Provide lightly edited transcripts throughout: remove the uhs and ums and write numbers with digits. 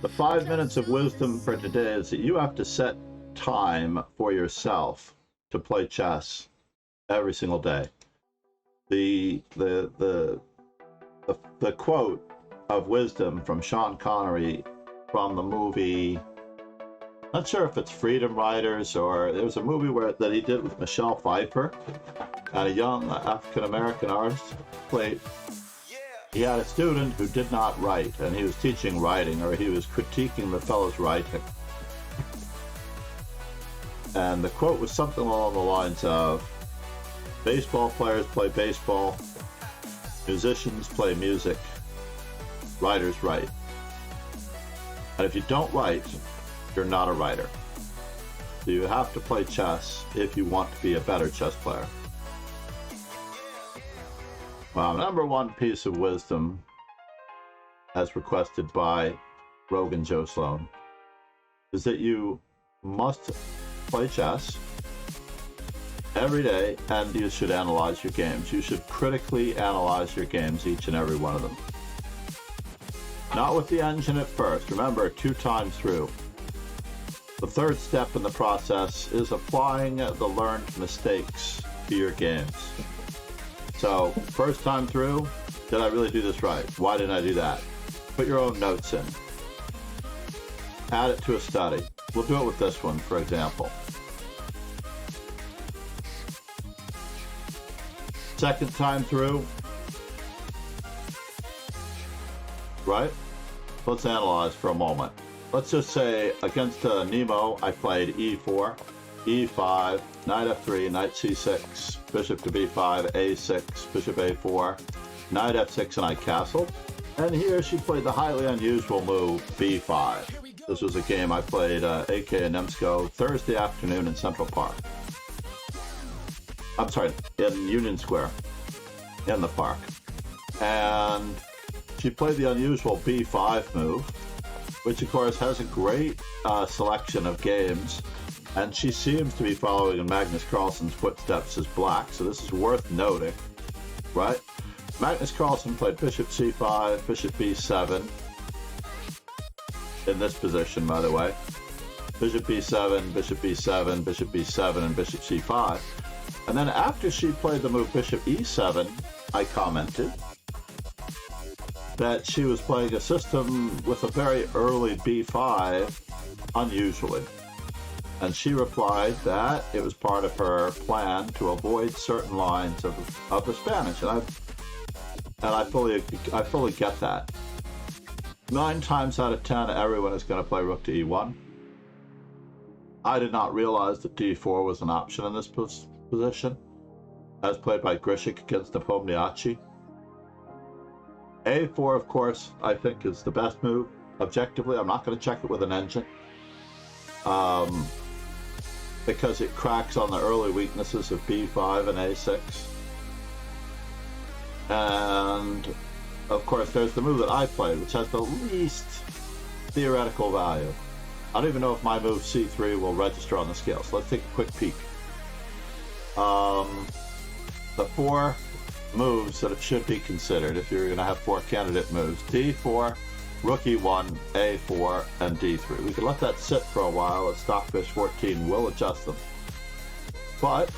The 5 minutes of wisdom for today is that you have to set time for yourself to play chess every single day. The quote of wisdom from Sean Connery from the movie, not sure if it's Freedom Riders or there was a movie that he did with Michelle Pfeiffer and a young African-American artist played. He had a student who did not write, and he was teaching writing, or he was critiquing the fellow's writing. And the quote was something along the lines of, baseball players play baseball, musicians play music, writers write. And if you don't write, you're not a writer. So you have to play chess if you want to be a better chess player. Well, number one piece of wisdom, as requested by Rogan Joe Sloan, is that you must play chess every day, and you should analyze your games. You should critically analyze your games, each and every one of them. Not with the engine at first. Remember, 2 times through. The third step in the process is applying the learned mistakes to your games. So, first time through, did I really do this right? Why didn't I do that? Put your own notes in. Add it to a study. We'll do it with this one, for example. Second time through, right? Let's analyze for a moment. Let's just say against Nemo, I played e4, e5, knight f3, knight c6, bishop to b5, a6, bishop a4, knight f6, and I castled. And here she played the highly unusual move, b5. This was a game I played akaNemsko Thursday afternoon in Central Park. I'm sorry, in Union Square, in the park. And she played the unusual b5 move, which of course has a great selection of games. And she seems to be following in Magnus Carlsen's footsteps as black, so this is worth noting, right? Magnus Carlsen played bishop c5, bishop b7, in this position, by the way. Bishop b7, bishop b7, bishop b7, and bishop c5. And then after she played the move bishop e7, I commented that she was playing a system with a very early b5, unusually. And she replied that it was part of her plan to avoid certain lines of the Spanish. And I fully get that. 9 times out of 10, everyone is going to play rook to e1. I did not realize that d4 was an option in this position, as played by Grishik against Nepomniachtchi. a4, of course, I think is the best move. Objectively, I'm not going to check it with an engine. Because it cracks on the early weaknesses of b5 and a6. And, of course, there's the move that I played, which has the least theoretical value. I don't even know if my move c3 will register on the scale, so let's take a quick peek. The 4 moves that it should be considered if you're going to have 4 candidate moves: d4, rook e1, a4, and d3. We can let that sit for a while at Stockfish 14. We'll adjust them. But,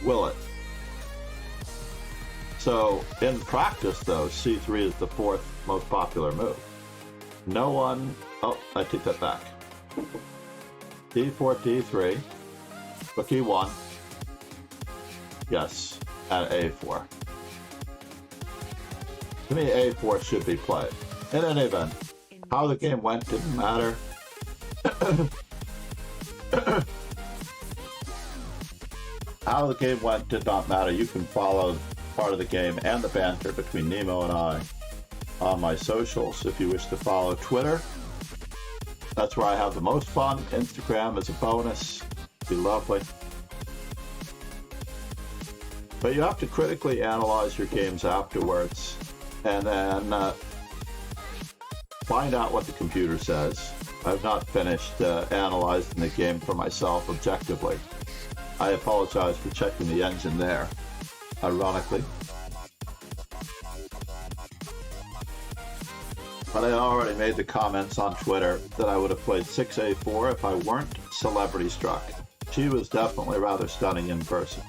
will it? So, in practice, though, c3 is the 4th most popular move. No one... Oh, I take that back. d4, d3, rook e1. Yes, and a4. To me, a4 should be played. In any event, how the game went didn't matter. How the game went did not matter. You can follow part of the game and the banter between Nemo and I on my socials. If you wish to follow Twitter, that's where I have the most fun. Instagram is a bonus. It'd be lovely. But you have to critically analyze your games afterwards, and then find out what the computer says. I've not finished analyzing the game for myself objectively. I apologize for checking the engine there, ironically. But I already made the comments on Twitter that I would have played 6A4 if I weren't celebrity struck. She was definitely rather stunning in person.